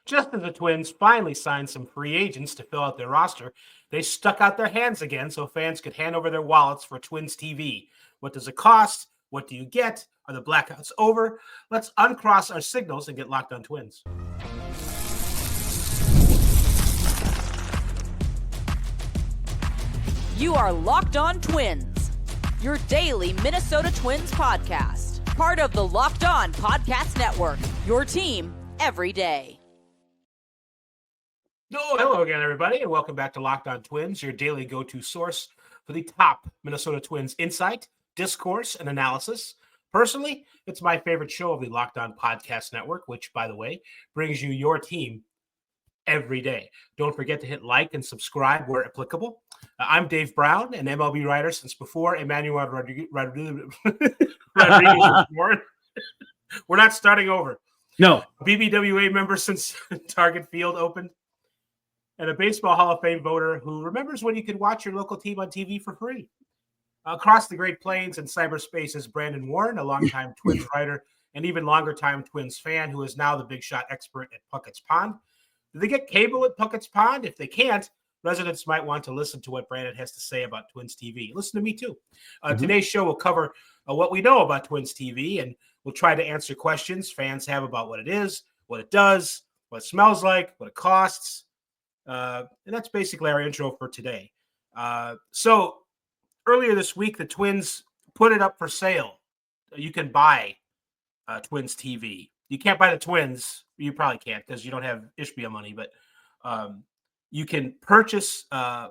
Just as the Twins finally signed some free agents to fill out their roster, they stuck out their hands again so fans could hand over their wallets for Twins TV. What does it cost? What do you get? Are the blackouts over? Let's uncross our signals and get Locked On Twins. You are Locked On Twins, your daily Minnesota Twins podcast. Part of the Locked On Podcast Network, your team every day. Hello again, everybody, and welcome back to Locked On Twins, your daily go-to source for the top Minnesota Twins insight, discourse, and analysis. Personally, it's my favorite show of the Locked On Podcast Network, which, by the way, brings you your team every day. Don't forget to hit like and subscribe where applicable. I'm Dave Brown, an MLB writer since before Emmanuel Rodriguez was born. We're not starting over. No. BBWA member since Target Field opened. And a Baseball Hall of Fame voter who remembers when you could watch your local team on TV for free. Across the Great Plains and cyberspace is Brandon Warren, a longtime Twins writer and even longer-time Twins fan who is now the big shot expert at Puckett's Pond. Do they get cable at Puckett's Pond? If they can't, residents might want to listen to what Brandon has to say about Twins TV. Listen to me, too. Today's show will cover what we know about Twins TV, and we'll try to answer questions fans have about what it is, what it does, what it smells like, what it costs. And that's basically our intro for today. So earlier this week, the Twins put it up for sale. You can buy Twins TV. You can't buy the Twins. You probably can't because you don't have Ishbia money, but you can purchase the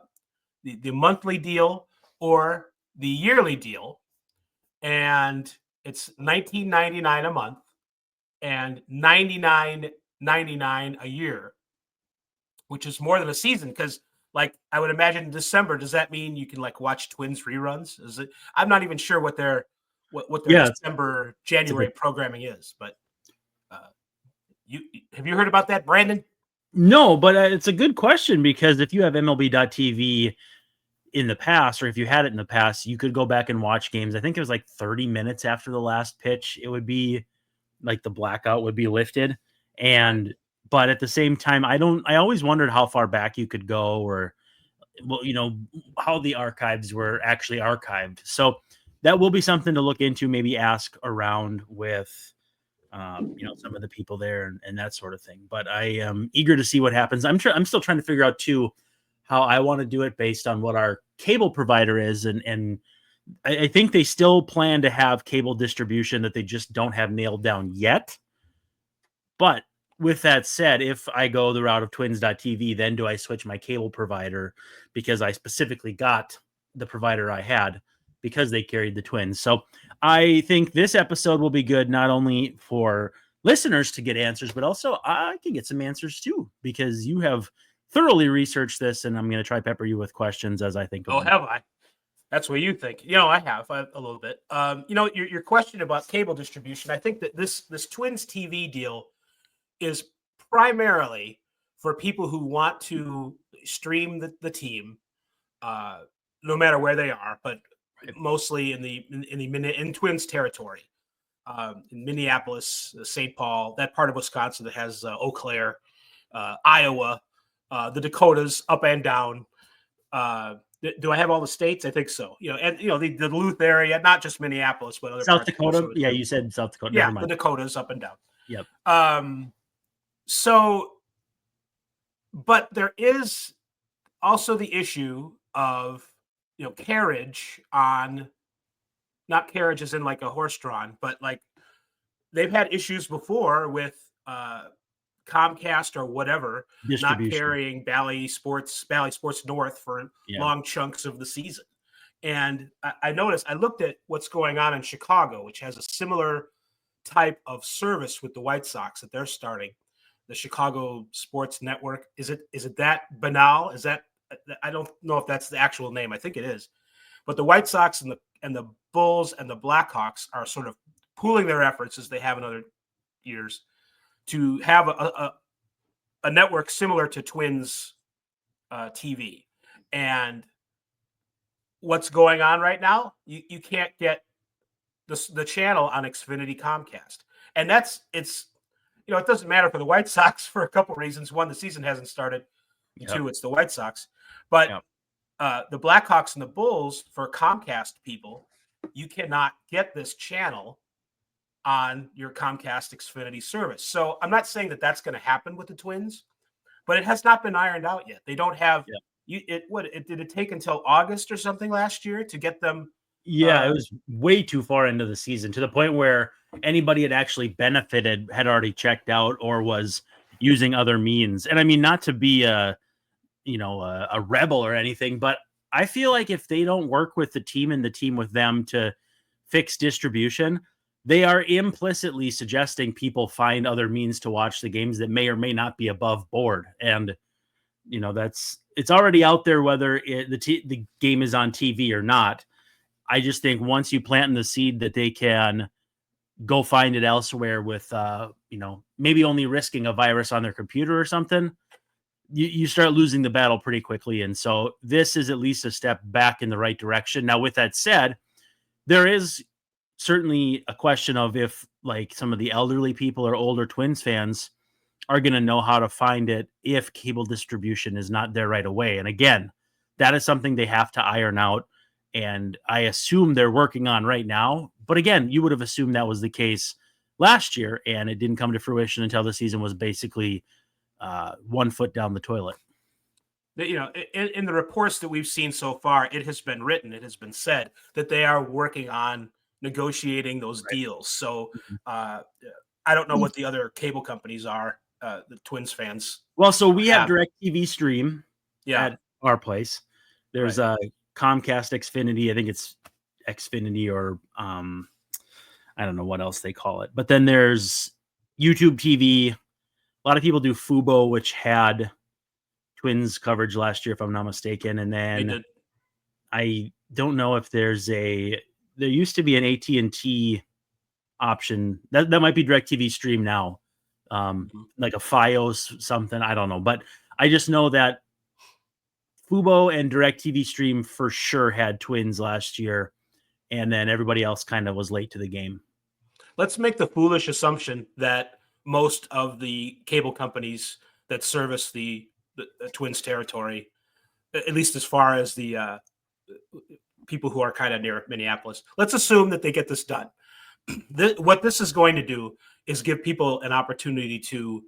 monthly deal or the yearly deal, and it's $19.99 a month and $99.99 a year, which is more than a season. Because, like, I would imagine in December, does that mean you can watch Twins reruns? Is it? I'm not even sure what their December, January programming is, but have you heard about that, Brandon? No, but it's a good question because if you have MLB.TV in the past, or if you had it in the past, you could go back and watch games. I think it was like 30 minutes after the last pitch. It would be like the blackout would be lifted. But at the same time, I always wondered how far back you could go or, how the archives were actually archived. So that will be something to look into, maybe ask around with some of the people there and that sort of thing. But I am eager to see what happens. I'm still trying to figure out too how I want to do it based on what our cable provider is, and I think they still plan to have cable distribution that they just don't have nailed down yet. But with that said, if I go the route of twins.tv, then do I switch my cable provider because I specifically got the provider I had because they carried the Twins. So I think this episode will be good, not only for listeners to get answers, but also I can get some answers too, because you have thoroughly researched this, and I'm going to try pepper you with questions as I think of them. Have I? That's what you think. I have a little bit. Your question about cable distribution, I think that this Twins TV deal is primarily for people who want to stream the team, no matter where they are, but mostly in Twins territory, in Minneapolis, St. Paul, that part of Wisconsin that has Eau Claire, Iowa, the Dakotas, up and down. Do I have all the states? I think so. The Duluth area, not just Minneapolis, but other South parts Dakota. Yeah, you said South Dakota. Yeah, the Dakotas, up and down. Yep. But there is also the issue of carriage on, not carriage as in like a horse drawn, but like they've had issues before with Comcast or whatever not carrying Bally Sports North for long chunks of the season. And I noticed, I looked at what's going on in Chicago, which has a similar type of service with the White Sox that they're starting, the Chicago Sports Network. Is it that banal? Is that, I don't know if that's the actual name. I think it is. But the White Sox and the Bulls and the Blackhawks are sort of pooling their efforts, as they have in other years, to have a network similar to Twins TV. And what's going on right now, you can't get the channel on Xfinity Comcast. And it's it doesn't matter for the White Sox for a couple of reasons. One, the season hasn't started. Yep. Two, it's the White Sox. But the Blackhawks and the Bulls, for Comcast people, you cannot get this channel on your Comcast Xfinity service. So I'm not saying that that's going to happen with the Twins, but it has not been ironed out yet. They don't have did it take until August or something last year to get them? Yeah, it was way too far into the season, to the point where anybody had actually benefited had already checked out or was using other means. And I mean, not to be a rebel or anything, but I feel like if they don't work with the team and the team with them to fix distribution, they are implicitly suggesting people find other means to watch the games that may or may not be above board. And it's already out there whether the game is on TV or not. I just think once you plant the seed that they can go find it elsewhere with, maybe only risking a virus on their computer or something, you start losing the battle pretty quickly. And so this is at least a step back in the right direction. Now, with that said, there is certainly a question of if like some of the elderly people or older Twins fans are going to know how to find it if cable distribution is not there right away. And again, that is something they have to iron out. And I assume they're working on right now. But again, you would have assumed that was the case last year, and it didn't come to fruition until the season was basically 1 foot down the toilet. In the reports that we've seen so far, it has been written, it has been said that they are working on negotiating those deals. So I don't know what the other cable companies are, the Twins fans. Well, so we have DirecTV Stream at our place. There's a Comcast Xfinity. I think it's Xfinity or I don't know what else they call it. But then there's YouTube TV. A lot of people do Fubo, which had Twins coverage last year, if I'm not mistaken. And then I don't know if there used to be an AT&T option. That might be DirecTV Stream now. Like a Fios something. I don't know. But I just know that Fubo and DirecTV Stream for sure had Twins last year, and then everybody else kind of was late to the game. Let's make the foolish assumption that most of the cable companies that service the Twins territory, at least as far as the people who are kind of near Minneapolis, let's assume that they get this done. What this is going to do is give people an opportunity to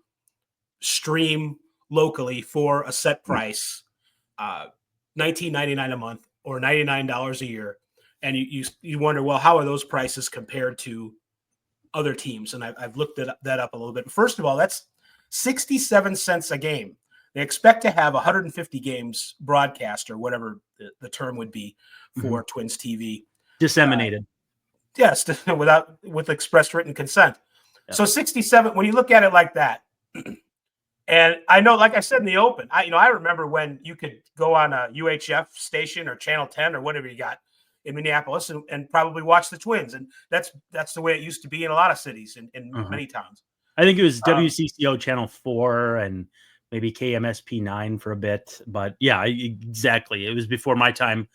stream locally for a set price. $19.99 a month or $99 a year, and you wonder, well, how are those prices compared to other teams? And I've looked that up a little bit. First of all, that's 67 cents a game. They expect to have 150 games broadcast, or whatever the term would be for Twins TV. Disseminated. Yes, with express written consent. Yep. So 67, when you look at it like that, and I know, like I said in the open, I remember when you could go on a UHF station or Channel 10 or whatever you got in Minneapolis and probably watch the Twins. And that's the way it used to be in a lot of cities in many towns. I think it was WCCO Channel 4 and maybe KMSP 9 for a bit. But yeah, exactly. It was before my time.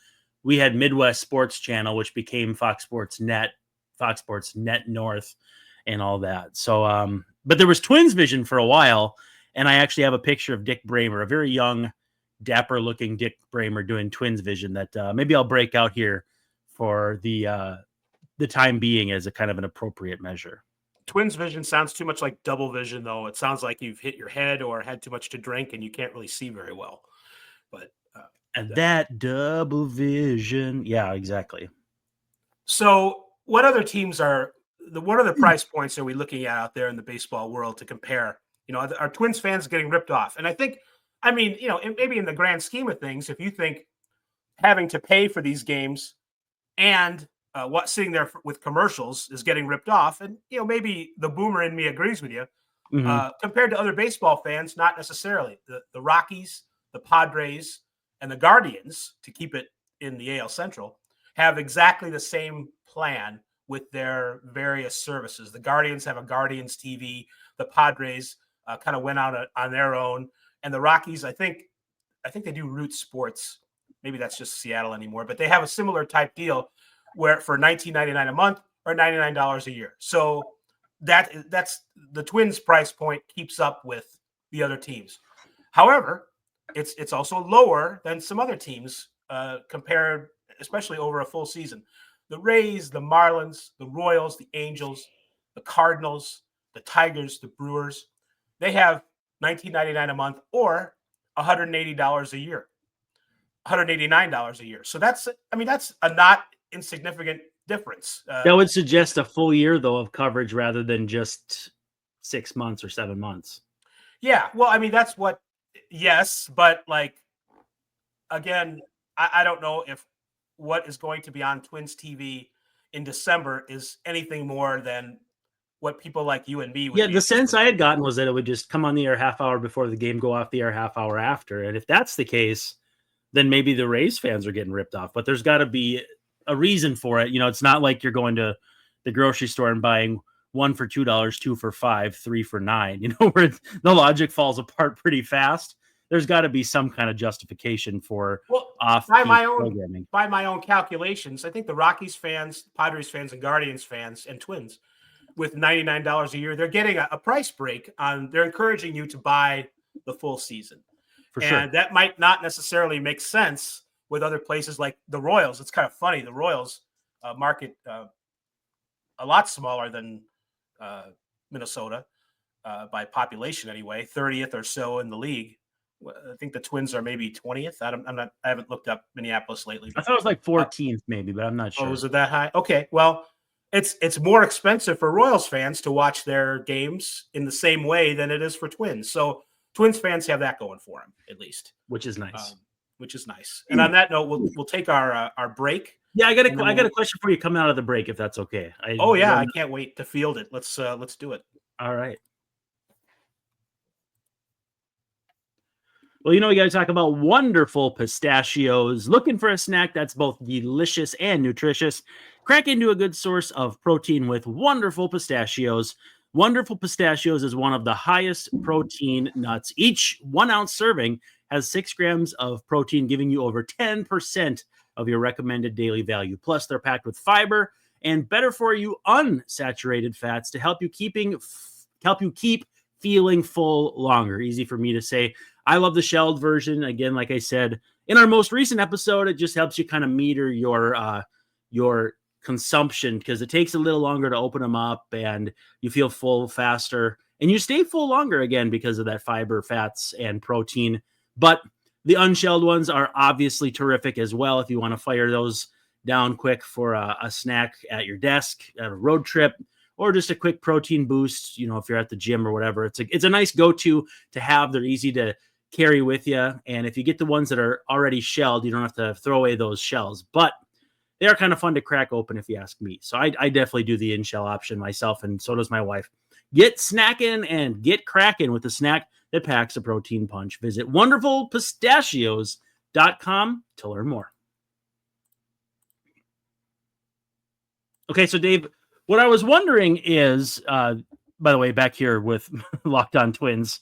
We had Midwest Sports Channel, which became Fox Sports Net North, and all that. So, but there was Twins Vision for a while. And I actually have a picture of Dick Bramer, a very young, dapper-looking Dick Bramer doing Twins Vision that maybe I'll break out here for the time being as a kind of an appropriate measure. Twins Vision sounds too much like double vision, though. It sounds like you've hit your head or had too much to drink and you can't really see very well. But and that double vision, yeah, exactly. So, what other teams what are the price points are we looking at out there in the baseball world to compare? Are Twins fans getting ripped off? And I think, maybe in the grand scheme of things, if you think having to pay for these games and sitting there with commercials is getting ripped off, and maybe the boomer in me agrees with you, compared to other baseball fans, not necessarily. The Rockies, the Padres, and the Guardians, to keep it in the AL Central, have exactly the same plan with their various services. The Guardians have a Guardians TV. The Padres kind of went out on their own, and the Rockies, I think they do Root Sports. Maybe that's just Seattle anymore, but they have a similar type deal where for $19.99 a month or $99 a year. So that's the Twins price point keeps up with the other teams. However, it's also lower than some other teams compared, especially over a full season. The Rays, the Marlins, the Royals, the Angels, the Cardinals, the Tigers, the Brewers, they have $19.99 a month or $180 a year, $189 a year. So that's a not insignificant difference. That would suggest a full year though of coverage rather than just 6 months or 7 months. Yeah, well, I mean that's what. Yes, but like again, I don't know if what is going to be on Twins TV in December is anything more than what people like you and me would. Yeah, be the sense interested I in. had gotten was that it would just come on the air half hour before the game, go off the air half hour after. And if that's the case, then maybe the Rays fans are getting ripped off. But there's got to be a reason for it. You know, it's not like you're going to the grocery store and buying 1 for $2, 2 for $5, 3 for $9. You know, where the logic falls apart pretty fast. There's got to be some kind of justification for programming. By my own calculations, I think the Rockies fans, Padres fans, and Guardians fans and Twins, with $99 a year, they're getting a price break on. They're encouraging you to buy the full season, For sure. and that might not necessarily make sense with other places like the Royals. It's kind of funny. The Royals market a lot smaller than Minnesota by population, anyway, 30th or so in the league. I think the Twins are maybe 20th. I haven't looked up Minneapolis lately. I thought it was like 14th, maybe, but I'm not sure. Oh, is it that high? Okay, well, it's more expensive for Royals fans to watch their games in the same way than it is for Twins. So Twins fans have that going for them, at least, which is nice. And on that note, we'll take our break. Yeah, I got a question for you coming out of the break, if that's okay. I can't wait to field it. Let's do it. All right. Well, you know, we got to talk about wonderful pistachios. Looking for a snack that's both delicious and nutritious? Crack into a good source of protein with wonderful pistachios. Wonderful pistachios is one of the highest protein nuts. Each 1 ounce serving has 6 grams of protein, giving you over 10% of your recommended daily value. Plus, they're packed with fiber and better for you unsaturated fats to help you keep feeling full longer. Easy for me to say. I love the shelled version. Again, like I said in our most recent episode, it just helps you kind of meter your consumption because it takes a little longer to open them up and you feel full faster and you stay full longer again because of that fiber, fats, and protein. But the unshelled ones are obviously terrific as well if you want to fire those down quick for a snack at your desk, at a road trip, or just a quick protein boost, you know, if you're at the gym or whatever. It's a nice go-to to have. They're easy to carry with you. And if you get the ones that are already shelled, you don't have to throw away those shells. But they are kind of fun to crack open if you ask me. So I definitely do the in-shell option myself, and so does my wife. Get snackin' and get crackin' with a snack that packs a protein punch. Visit wonderfulpistachios.com to learn more. Okay, so Dave, what I was wondering is, by the way, back here with Locked On Twins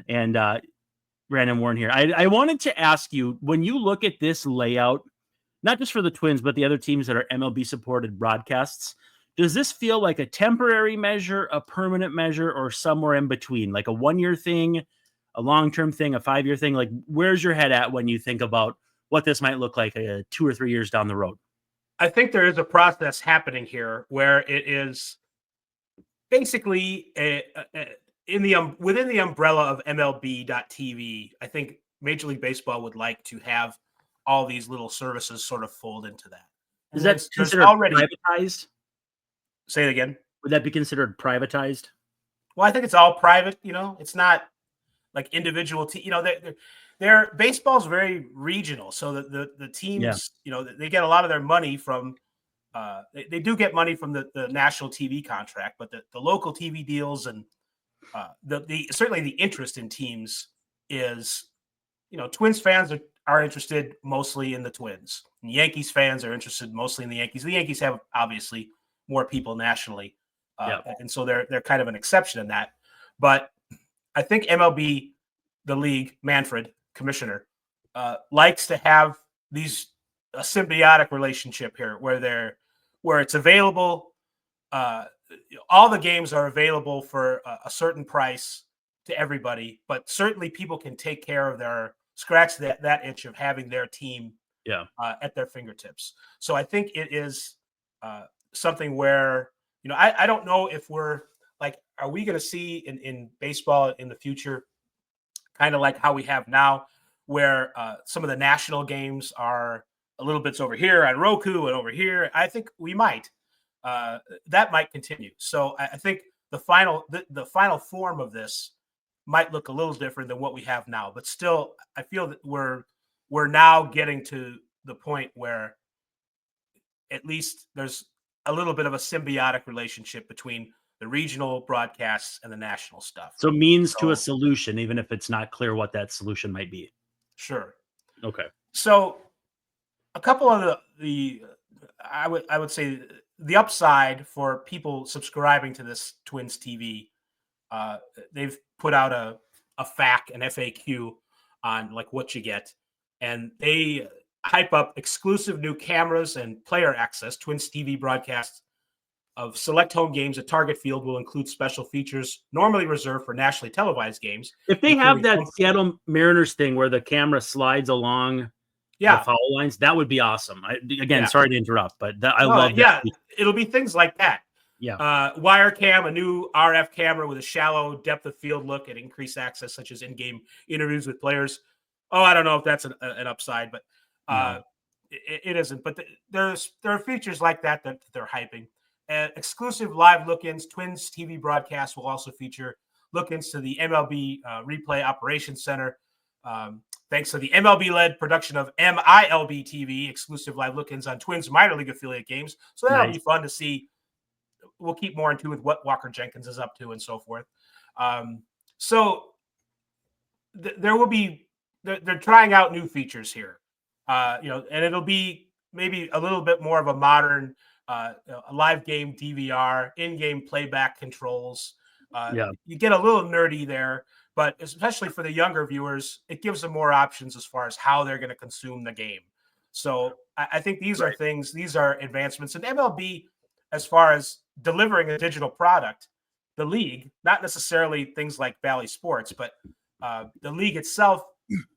and Brandon Warren here, I wanted to ask you, when you look at this layout, not just for the Twins, but the other teams that are MLB-supported broadcasts, does this feel like a temporary measure, a permanent measure, or somewhere in between? Like a 1-year thing, a long-term thing, a 5-year thing? Like, where's your head at when you think about what this might look like 2 or 3 years down the road? I think there is a process happening here where it is basically within the umbrella of MLB.TV. I think Major League Baseball would like to have all these little services sort of fold into that. Is that considered privatized? Say it again. Would that be considered privatized? Well, I think it's all private. You know, it's not like individual. Their baseball's very regional, so the teams, you know, they get a lot of their money from. They do get money from the national TV contract, but the local TV deals and certainly the interest in teams is, you know, Twins fans are interested mostly in the Twins. And Yankees fans are interested mostly in the Yankees. The Yankees have obviously more people nationally, and so they're kind of an exception in that. But I think MLB, the league, Manfred, commissioner, likes to have a symbiotic relationship here where it's available. all the games are available for a certain price to everybody, but certainly people can take care of scratch that itch of having their team at their fingertips. So I think it is something where, I don't know if we're like, are we going to see in baseball in the future, kind of like how we have now, where some of the national games are a little bits over here on Roku and over here? I think we might. That might continue. So I think the final form of this might look a little different than what we have now, but still, I feel that we're now getting to the point where at least there's a little bit of a symbiotic relationship between the regional broadcasts and the national stuff. So means to a solution, even if it's not clear what that solution might be. Sure. Okay. So a couple of I would say the upside for people subscribing to this Twins TV, they've put out an FAQ on like what you get, and they hype up exclusive new cameras and player access. Twins TV broadcasts of select home games at Target Field will include special features normally reserved for nationally televised games. If they have that Seattle Mariners thing where the camera slides along the foul lines, that would be awesome. Sorry to interrupt, but I love that. Yeah, it'll be things like that. Yeah. Wire cam, a new RF camera with a shallow depth of field look and increased access, such as in-game interviews with players. Oh, I don't know if that's an upside, but it isn't. But there are features like that they're hyping. Exclusive live look-ins. Twins TV broadcasts will also feature look-ins to the MLB Replay Operations Center. Thanks to the MLB-led production of MILB TV, exclusive live look-ins on Twins minor league affiliate games. So that'll be fun to see. We'll keep more in tune with what Walker Jenkins is up to and so forth. There will be they're trying out new features here, and it'll be maybe a little bit more of a modern a live game DVR, in-game playback controls. You get a little nerdy there, but especially for the younger viewers, it gives them more options as far as how they're going to consume the game. So I think these are things, these are advancements. And MLB, as far as delivering a digital product, the league, not necessarily things like Bally Sports, but the league itself,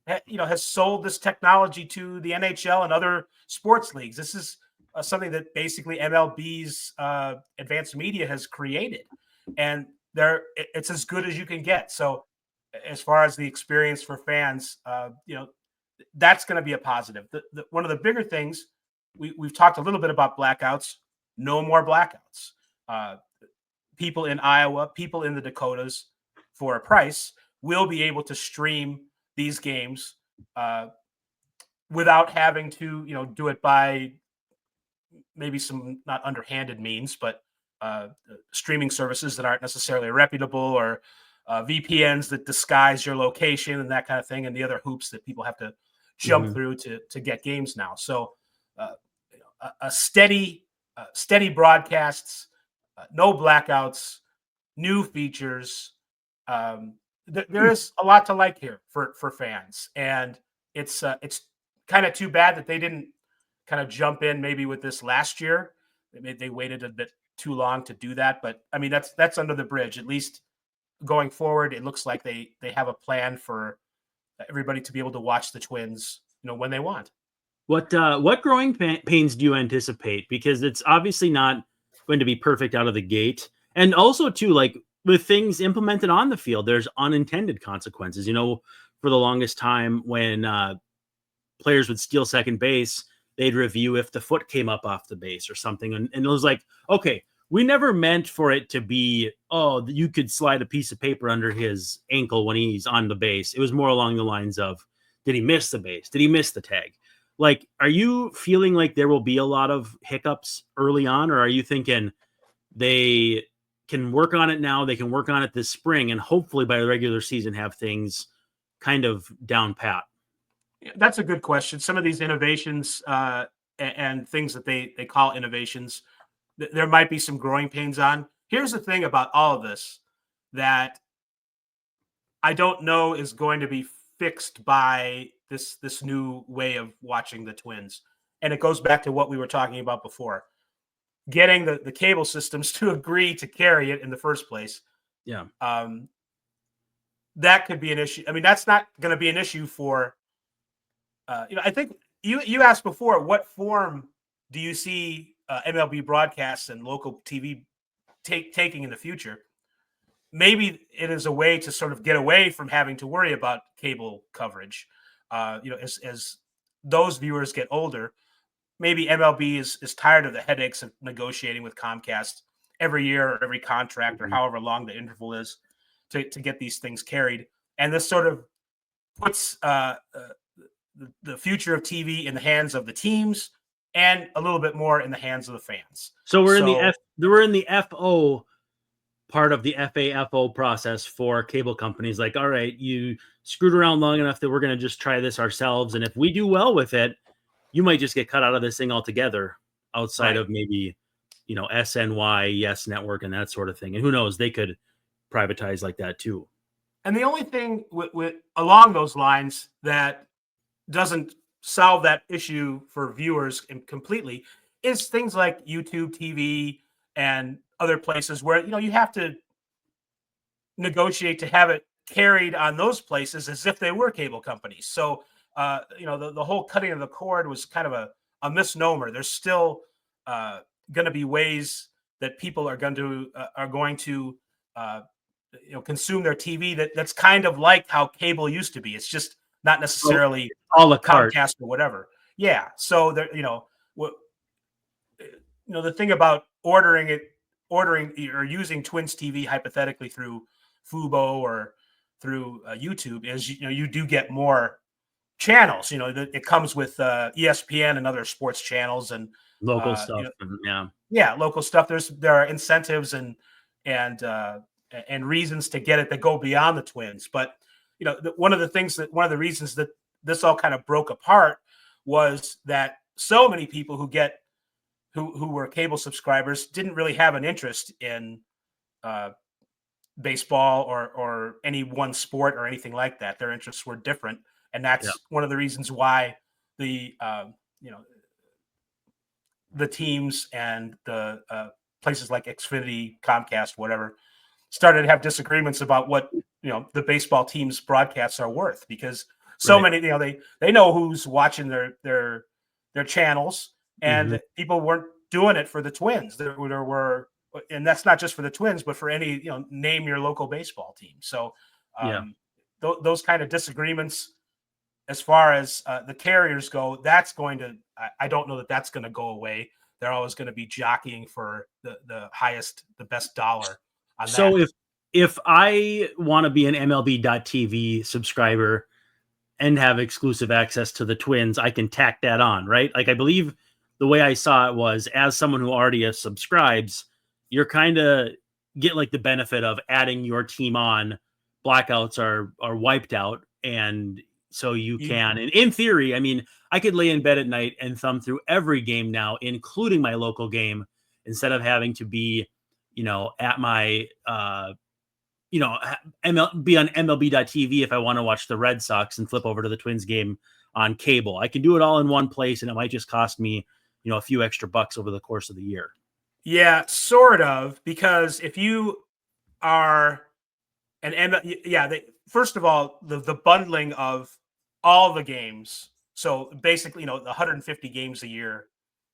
has sold this technology to the NHL and other sports leagues. This is something that basically MLB's advanced media has created, and it's as good as you can get. So as far as the experience for fans, that's going to be a positive. One of the bigger things, we've talked a little bit about blackouts. No more blackouts. People in Iowa, people in the Dakotas, for a price, will be able to stream these games without having to, do it by maybe some not underhanded means, but streaming services that aren't necessarily reputable, or VPNs that disguise your location and that kind of thing, and the other hoops that people have to jump through to get games now. So a steady broadcasts, no blackouts, new features. There is a lot to like here for fans, and it's kind of too bad that they didn't kind of jump in maybe with this last year. They waited a bit too long to do that, but I mean that's under the bridge. At least going forward, it looks like they have a plan for everybody to be able to watch the Twins, when they want. What growing pains do you anticipate? Because it's obviously not going to be perfect out of the gate, and also too, like with things implemented on the field, there's unintended consequences. For the longest time, when players would steal second base, they'd review if the foot came up off the base or something, and it was like, okay, we never meant for it to be, you could slide a piece of paper under his ankle when he's on the base. It was more along the lines of, did he miss the base? Did he miss the tag? Like, are you feeling like there will be a lot of hiccups early on, or are you thinking they can work on it now, they can work on it this spring, and hopefully by the regular season have things kind of down pat? That's a good question. Some of these innovations and things that they call innovations, there might be some growing pains on. Here's the thing about all of this that I don't know is going to be fixed by this new way of watching the Twins. And it goes back to what we were talking about before. getting the cable systems to agree to carry it in the first place. Yeah. That could be an issue. I mean, that's not going to be an issue for, I think you asked before, what form do you see MLB broadcasts and local TV taking in the future? Maybe it is a way to sort of get away from having to worry about cable coverage. As those viewers get older, maybe MLB is tired of the headaches of negotiating with Comcast every year or every contract or however long the interval is to get these things carried. And this sort of puts the future of TV in the hands of the teams and a little bit more in the hands of the fans. So we're in the FO part of the FAFO process for cable companies. Like, all right, you screwed around long enough that we're going to just try this ourselves. And if we do well with it, you might just get cut out of this thing altogether outside of maybe, SNY, Yes Network, and that sort of thing. And who knows, they could privatize like that too. And the only thing with along those lines that doesn't solve that issue for viewers completely is things like YouTube TV and other places where you have to negotiate to have it carried on those places as if they were cable companies. So the whole cutting of the cord was kind of a misnomer. There's still going to be ways that people are going to consume their TV that's kind of like how cable used to be. It's just not necessarily all the Comcast or whatever. Yeah. So there, the thing about ordering or using Twins TV hypothetically through Fubo or through YouTube is, you do get more channels. It comes with ESPN and other sports channels and local stuff. Local stuff. There are incentives and reasons to get it that go beyond the Twins. But one of the reasons that this all kind of broke apart was that so many people who were cable subscribers didn't really have an interest in baseball or any one sport or anything like that. Their interests were different. And that's one of the reasons why the teams and the places like Xfinity, Comcast, whatever, started to have disagreements about what the baseball team's broadcasts are worth, because many they know who's watching their channels, and people weren't doing it for the Twins. There were, and that's not just for the Twins, but for any name your local baseball team. So those kind of disagreements, as far as the carriers go, that's going to, I don't know that that's going to go away. They're always going to be jockeying for the best dollar on that. So if I want to be an MLB.TV subscriber and have exclusive access to the Twins, I can tack that on, right? Like, I believe the way I saw it was, as someone who already subscribes, you're kind of get like the benefit of adding your team on. Blackouts are wiped out, and so you can, and in theory, I mean, I could lay in bed at night and thumb through every game now, including my local game, instead of having to be, at my, be on MLB.TV if I want to watch the Red Sox and flip over to the Twins game on cable. I can do it all in one place, and it might just cost me, a few extra bucks over the course of the year. Yeah, sort of, because if you are first of all, the bundling of all the games. So basically, the 150 games a year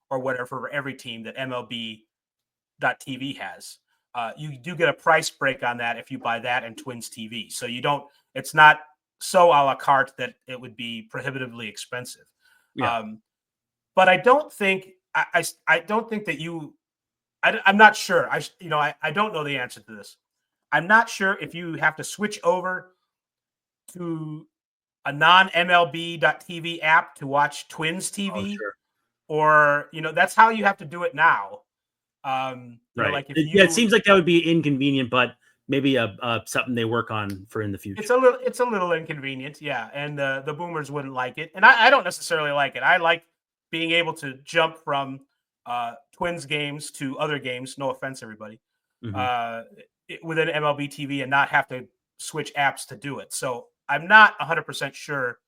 or whatever for every team that MLB.TV has. You do get a price break on that if you buy that and Twins TV. So it's not so a la carte that it would be prohibitively expensive. Yeah. But I don't think, I don't think that I'm not sure. I don't know the answer to this. I'm not sure if you have to switch over to a non-MLB.TV app to watch Twins TV, or that's how you have to do it now. Right. Like it seems like that would be inconvenient, but maybe something they work on for in the future. It's a little inconvenient, yeah. And the boomers wouldn't like it, and I don't necessarily like it. I like being able to jump from Twins games to other games. No offense, everybody. Within MLB TV and not have to switch apps to do it. So I'm not 100% sure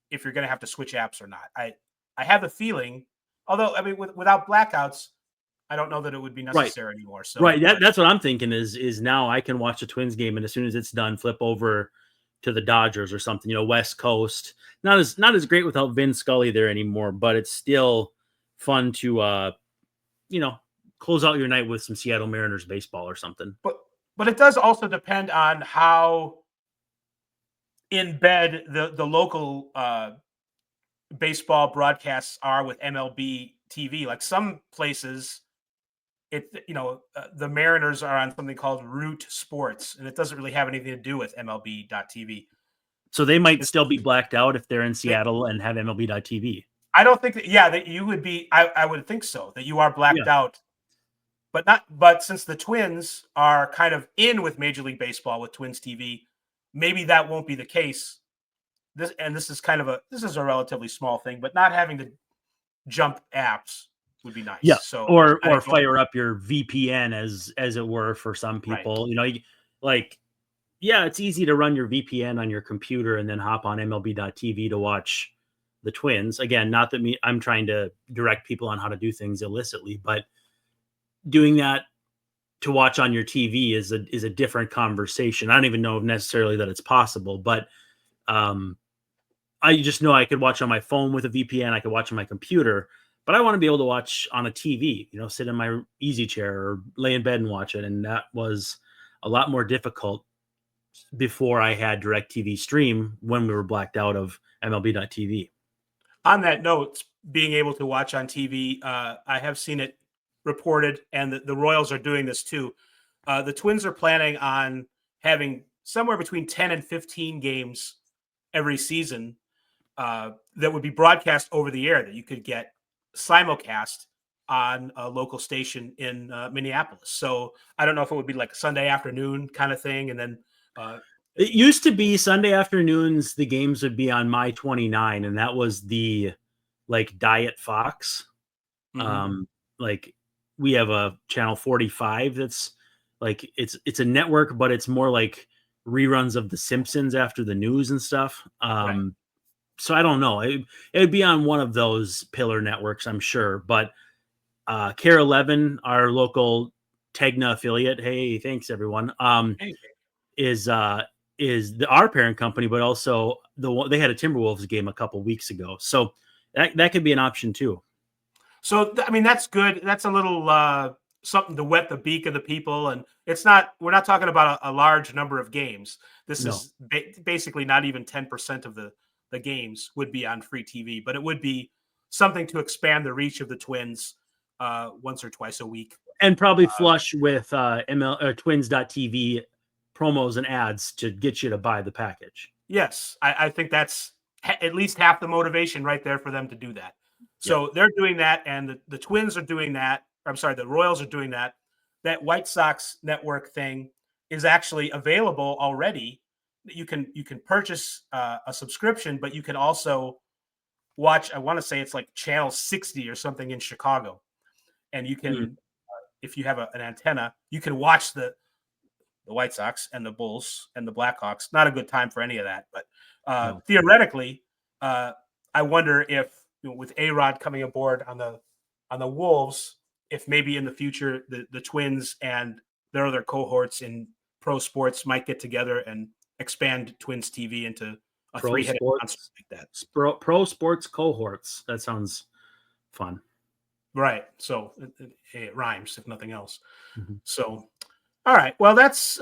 if you're going to have to switch apps or not. I have a feeling, although, I mean, without blackouts, I don't know that it would be Right. necessary anymore. So Right. That's what I'm thinking is now I can watch the Twins game, and as soon as it's done, flip over to the Dodgers or something, West Coast. Not as great without Vin Scully there anymore, but it's still fun to close out your night with some Seattle Mariners baseball or something. But it does also depend on how in bed the local baseball broadcasts are with MLB TV. Like some places, the Mariners are on something called Root Sports, and it doesn't really have anything to do with MLB.TV. So they might still be blacked out if they're in Seattle and have MLB.TV. I don't think that you would be. I would think so, that you are blacked out, but since the Twins are kind of in with Major League Baseball with Twins TV, maybe that won't be the case. This is a relatively small thing, but not having to jump apps would be nice. Yeah. So or fire up your VPN as it were for some people. Right. It's easy to run your VPN on your computer and then hop on MLB.TV to watch the Twins. Again, not that I'm trying to direct people on how to do things illicitly, but doing that to watch on your TV is a different conversation. I don't even know necessarily that it's possible, but I just know I could watch on my phone with a VPN. I could watch on my computer, but I want to be able to watch on a TV, sit in my easy chair or lay in bed and watch it. And that was a lot more difficult before I had DirecTV Stream when we were blacked out of MLB.TV. On that note, being able to watch on TV, I have seen it reported, and the Royals are doing this too. The Twins are planning on having somewhere between 10 and 15 games every season that would be broadcast over the air, that you could get simulcast on a local station in Minneapolis. So I don't know if it would be like a Sunday afternoon kind of thing. And then it used to be Sunday afternoons, the games would be on My 29, and that was the Diet Fox. Mm-hmm. We have a channel 45 that's it's a network, but it's more like reruns of The Simpsons after the news and stuff. Right. So I don't know. It would be on one of those pillar networks, I'm sure. But Care 11, our local Tegna affiliate, hey, thanks everyone, is our parent company, but also they had a Timberwolves game a couple weeks ago, so that could be an option too. So I mean, that's good. That's a little something to wet the beak of the people, and we're not talking about a large number of games. This is basically not even 10% of the games would be on free TV, but it would be something to expand the reach of the Twins once or twice a week, and probably flush with Twins.tv promos and ads to get you to buy the package. Yes, I think that's at least half the motivation right there for them to do that. So they're doing that, and the Twins are doing that. I'm sorry, the Royals are doing that. That White Sox network thing is actually available already. You can purchase a subscription, but you can also watch. I want to say it's like channel 60 or something in Chicago, and you can, if you have an antenna, you can watch the White Sox and the Bulls and the Blackhawks. Not a good time for any of that, but theoretically, I wonder if with A-Rod coming aboard on the Wolves, if maybe in the future the Twins and their other cohorts in pro sports might get together and expand Twins TV into a three-headed monster like that. Pro sports cohorts. That sounds fun. Right. So it rhymes, if nothing else. Mm-hmm. So, all right. Well, that's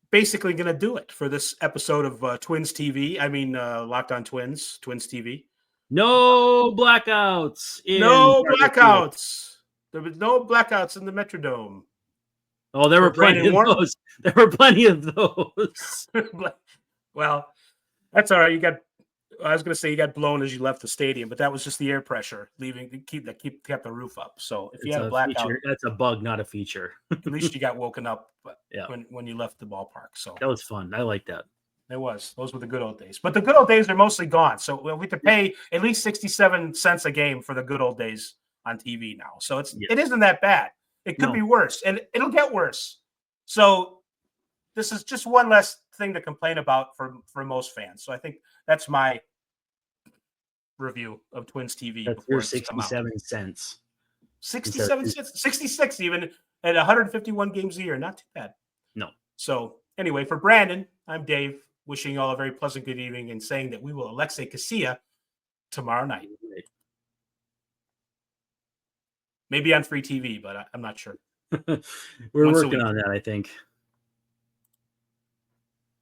basically going to do it for this episode of Twins TV. I mean, Locked On Twins TV. No blackouts. No blackouts. There was no blackouts in the Metrodome. Oh, there were plenty of those. There were plenty of those. Well, that's all right. I was going to say you got blown as you left the stadium, but that was just the air pressure kept the roof up. So if you had a blackout, feature. That's a bug, not a feature. At least you got woken up when you left the ballpark. So that was fun. I like that. It was. Those were the good old days. But the good old days are mostly gone. So we have to pay at least 67 cents a game for the good old days on TV now. So it isn't that bad. It could be worse, and it'll get worse. So this is just one less thing to complain about for most fans. So I think that's my review of Twins TV. That's your 67 cents. 67 cents, 66 even at 151 games a year. Not too bad. No. So anyway, for Brandon, I'm Dave, wishing you all a very pleasant good evening and saying that we will Alexei Casilla tomorrow night. Maybe on free TV, but I'm not sure. We're Once a working week. on that, I think.